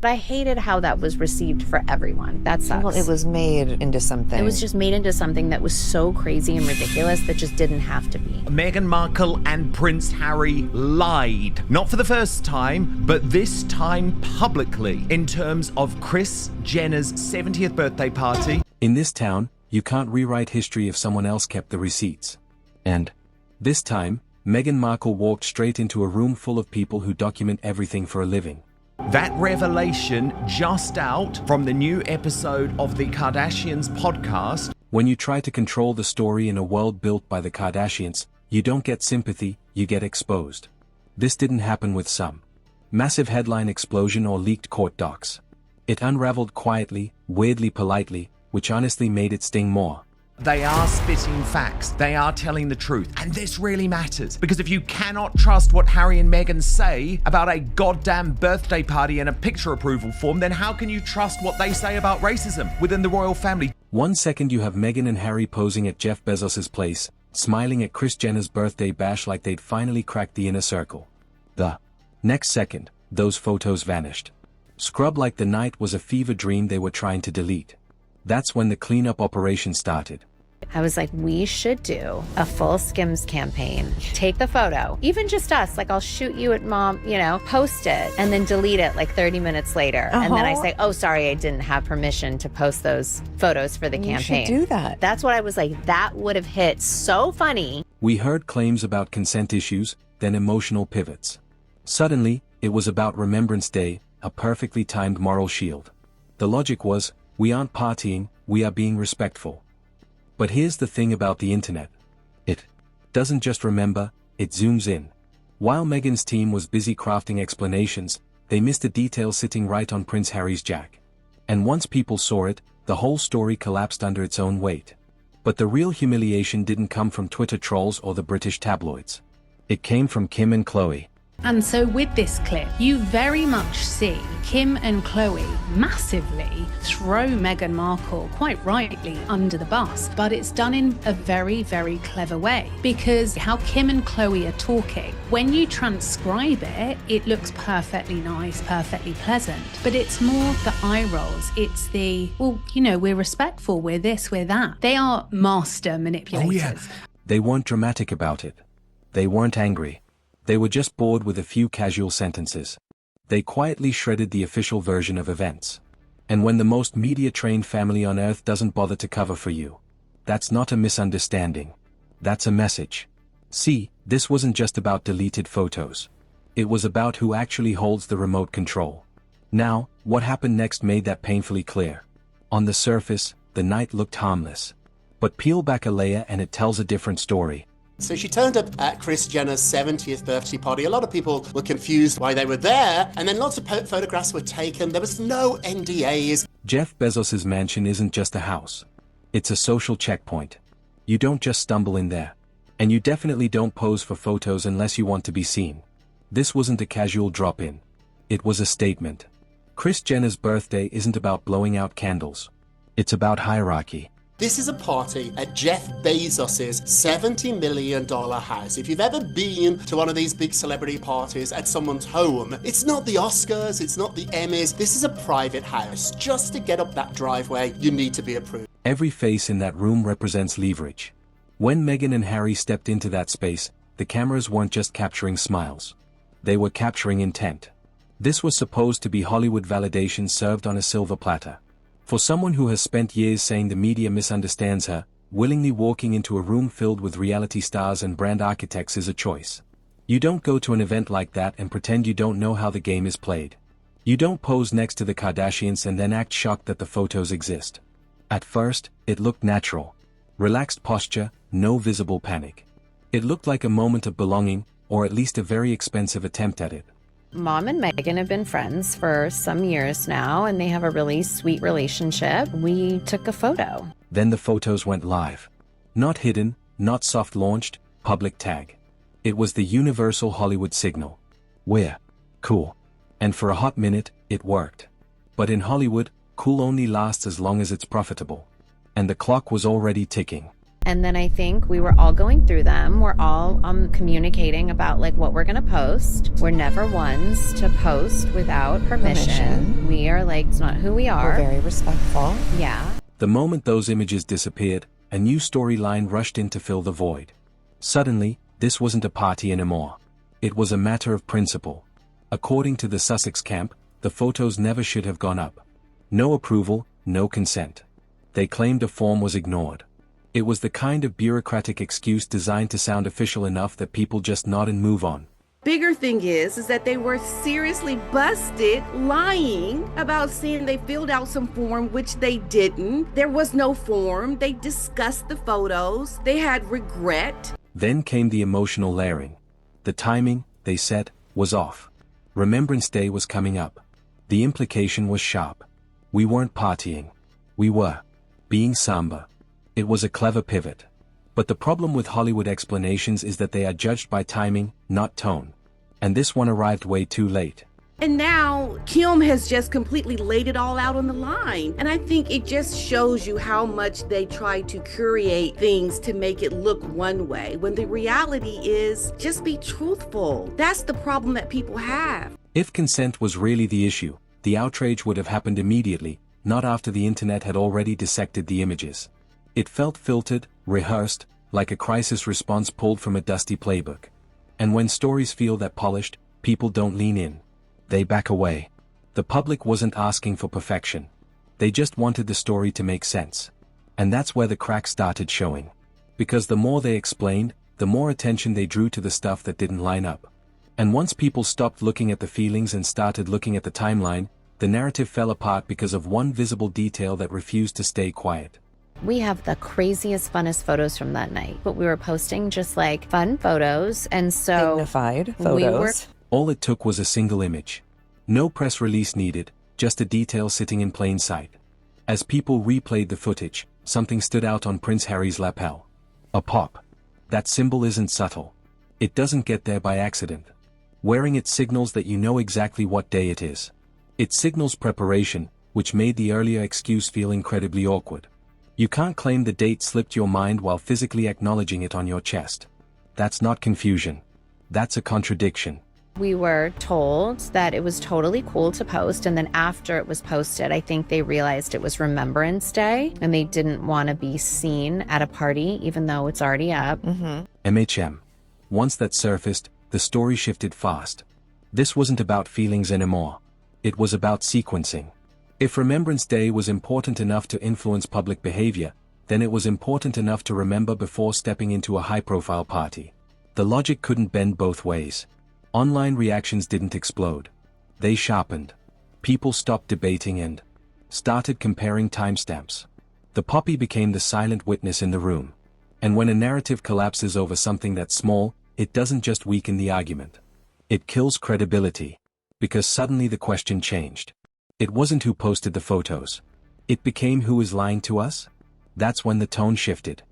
But I hated how that was received for everyone. That sucks. Well, it was made into something. It was just made into something that was so crazy and ridiculous that just didn't have to be. Meghan Markle and Prince Harry lied. Not for the first time, but this time publicly, in terms of Kris Jenner's 70th birthday party. In this town, you can't rewrite history if someone else kept the receipts. And this time, Meghan Markle walked straight into a room full of people who document everything for a living. That revelation just out from the new episode of the Kardashians podcast. When you try to control the story in a world built by the Kardashians, you don't get sympathy, you get exposed. This didn't happen with some massive headline explosion or leaked court docs. It unraveled quietly, weirdly politely, which honestly made it sting more. They are spitting facts. They are telling the truth. And this really matters. Because if you cannot trust what Harry and Meghan say about a goddamn birthday party and a picture approval form, then how can you trust what they say about racism within the royal family? 1 second you have Meghan and Harry posing at Jeff Bezos's place, smiling at Kris Jenner's birthday bash like they'd finally cracked the inner circle. The next second, those photos vanished. Scrubbed like the night was a fever dream they were trying to delete. That's when the cleanup operation started. I was like, we should do a full Skims campaign. Take the photo, even just us, like I'll shoot you at mom, post it, and then delete it like 30 minutes later. And then I say, oh, sorry, I didn't have permission to post those photos for the campaign. You should do that. That's what I was like, that would have hit so funny. We heard claims about consent issues, then emotional pivots. Suddenly, it was about Remembrance Day, a perfectly timed moral shield. The logic was, we aren't partying, we are being respectful. But here's the thing about the internet. It doesn't just remember, it zooms in. While Meghan's team was busy crafting explanations, they missed a detail sitting right on Prince Harry's jack. And once people saw it, the whole story collapsed under its own weight. But the real humiliation didn't come from Twitter trolls or the British tabloids. It came from Kim and Khloé. And so with this clip, you very much see Kim and Khloé massively throw Meghan Markle, quite rightly, under the bus. But it's done in a very, very clever way. Because how Kim and Khloé are talking, when you transcribe it, it looks perfectly nice, perfectly pleasant. But it's more the eye rolls. It's the, we're respectful, we're this, we're that. They are master manipulators. Oh, yeah. They weren't dramatic about it. They weren't angry. They were just bored with a few casual sentences. They quietly shredded the official version of events. And when the most media-trained family on earth doesn't bother to cover for you, that's not a misunderstanding. That's a message. See, this wasn't just about deleted photos. It was about who actually holds the remote control. Now, what happened next made that painfully clear. On the surface, the night looked harmless. But peel back a layer and it tells a different story. So she turned up at Kris Jenner's 70th birthday party. A lot of people were confused why they were there, and then lots of photographs were taken. There was no NDAs. Jeff Bezos's mansion isn't just a house. It's a social checkpoint. You don't just stumble in there. And you definitely don't pose for photos unless you want to be seen. This wasn't a casual drop-in. It was a statement. Kris Jenner's birthday isn't about blowing out candles. It's about hierarchy. This is a party at Jeff Bezos's $70 million house. If you've ever been to one of these big celebrity parties at someone's home, it's not the Oscars, it's not the Emmys. This is a private house. Just to get up that driveway, you need to be approved. Every face in that room represents leverage. When Meghan and Harry stepped into that space, the cameras weren't just capturing smiles. They were capturing intent. This was supposed to be Hollywood validation served on a silver platter. For someone who has spent years saying the media misunderstands her, willingly walking into a room filled with reality stars and brand architects is a choice. You don't go to an event like that and pretend you don't know how the game is played. You don't pose next to the Kardashians and then act shocked that the photos exist. At first, it looked natural. Relaxed posture, no visible panic. It looked like a moment of belonging, or at least a very expensive attempt at it. Mom and Meghan have been friends for some years now, and they have a really sweet relationship. We took a photo. Then the photos went live. Not hidden, not soft-launched, public tag. It was the universal Hollywood signal. We're cool. And for a hot minute, it worked. But in Hollywood, cool only lasts as long as it's profitable. And the clock was already ticking. And then I think we were all going through them. We're all communicating about like what we're going to post. We're never ones to post without permission. We are like, it's not who we are. We're very respectful. Yeah. The moment those images disappeared, a new storyline rushed in to fill the void. Suddenly, this wasn't a party anymore. It was a matter of principle. According to the Sussex camp, the photos never should have gone up. No approval, no consent. They claimed a form was ignored. It was the kind of bureaucratic excuse designed to sound official enough that people just nod and move on. Bigger thing is that they were seriously busted lying about saying they filled out some form, which they didn't. There was no form. They discussed the photos. They had regret. Then came the emotional layering. The timing, they said, was off. Remembrance Day was coming up. The implication was sharp. We weren't partying. We were being somber. It was a clever pivot. But the problem with Hollywood explanations is that they are judged by timing, not tone. And this one arrived way too late. And now Kim has just completely laid it all out on the line. And I think it just shows you how much they try to curate things to make it look one way, when the reality is just be truthful. That's the problem that people have. If consent was really the issue, the outrage would have happened immediately, not after the internet had already dissected the images. It felt filtered, rehearsed, like a crisis response pulled from a dusty playbook. And when stories feel that polished, people don't lean in. They back away. The public wasn't asking for perfection. They just wanted the story to make sense. And that's where the cracks started showing. Because the more they explained, the more attention they drew to the stuff that didn't line up. And once people stopped looking at the feelings and started looking at the timeline, the narrative fell apart because of one visible detail that refused to stay quiet. We have the craziest, funnest photos from that night, but we were posting just like fun photos. And so Dignified photos. All it took was a single image. No press release needed, just a detail sitting in plain sight. As people replayed the footage, something stood out on Prince Harry's lapel. A pop. That symbol isn't subtle. It doesn't get there by accident. Wearing it signals that you know exactly what day it is. It signals preparation, which made the earlier excuse feel incredibly awkward. You can't claim the date slipped your mind while physically acknowledging it on your chest. That's not confusion. That's a contradiction. We were told that it was totally cool to post, and then after it was posted, I think they realized it was Remembrance Day, and they didn't want to be seen at a party, even though it's already up. MHM. Once that surfaced, the story shifted fast. This wasn't about feelings anymore. It was about sequencing. If Remembrance Day was important enough to influence public behavior, then it was important enough to remember before stepping into a high-profile party. The logic couldn't bend both ways. Online reactions didn't explode. They sharpened. People stopped debating and started comparing timestamps. The poppy became the silent witness in the room. And when a narrative collapses over something that small, it doesn't just weaken the argument. It kills credibility. Because suddenly the question changed. It wasn't who posted the photos. It became who is lying to us? That's when the tone shifted.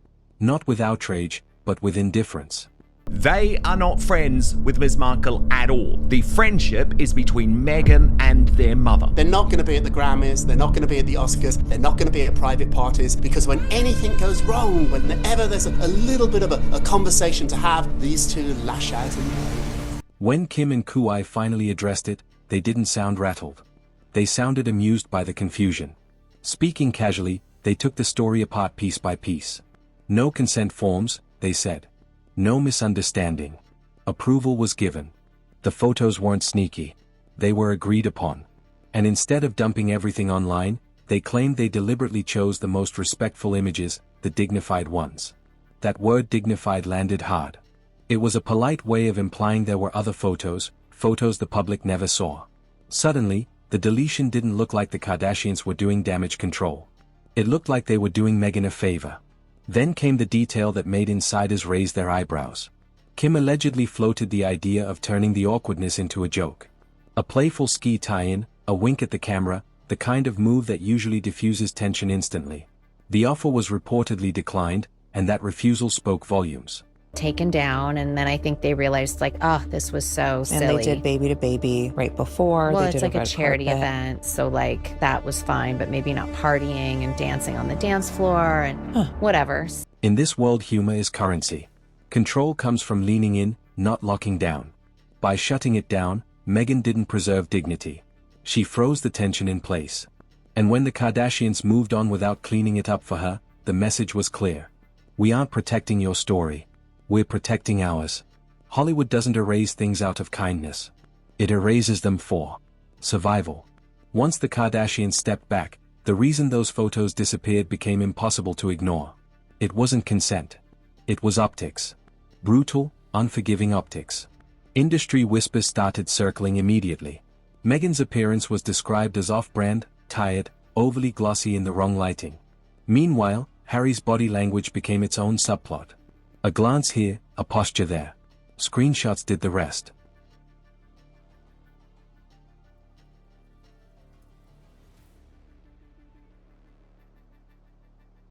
Not with outrage, but with indifference. They are not friends with Ms. Markle at all. The friendship is between Meghan and their mother. They're not going to be at the Grammys, they're not going to be at the Oscars, they're not going to be at private parties, because when anything goes wrong, whenever there's a little bit of a conversation to have, these two lash out and go. When Kim and Khloé finally addressed it, they didn't sound rattled. They sounded amused by the confusion. Speaking casually, they took the story apart piece by piece. No consent forms, they said. No misunderstanding. Approval was given. The photos weren't sneaky. They were agreed upon. And instead of dumping everything online, they claimed they deliberately chose the most respectful images, the dignified ones. That word dignified landed hard. It was a polite way of implying there were other photos the public never saw. Suddenly, the deletion didn't look like the Kardashians were doing damage control. It looked like they were doing Meghan a favor. Then came the detail that made insiders raise their eyebrows. Kim allegedly floated the idea of turning the awkwardness into a joke. A playful ski tie-in, a wink at the camera, the kind of move that usually diffuses tension instantly. The offer was reportedly declined, and that refusal spoke volumes. taken down, and then I think they realized like, oh, this was so silly. And they did baby to baby right before. Well, they it's did like a charity carpet. event, so like that was fine, but maybe not partying and dancing on the dance floor and whatever. In this world, humor is currency. Control comes from leaning in, not locking down. By shutting it down, Meghan didn't preserve dignity. She froze the tension in place. And when the Kardashians moved on without cleaning it up for her, the message was clear. We aren't protecting your story. We're protecting ours. Hollywood doesn't erase things out of kindness. It erases them for survival. Once the Kardashians stepped back, the reason those photos disappeared became impossible to ignore. It wasn't consent. It was optics. Brutal, unforgiving optics. Industry whispers started circling immediately. Meghan's appearance was described as off-brand, tired, overly glossy in the wrong lighting. Meanwhile, Harry's body language became its own subplot. A glance here, a posture there. Screenshots did the rest.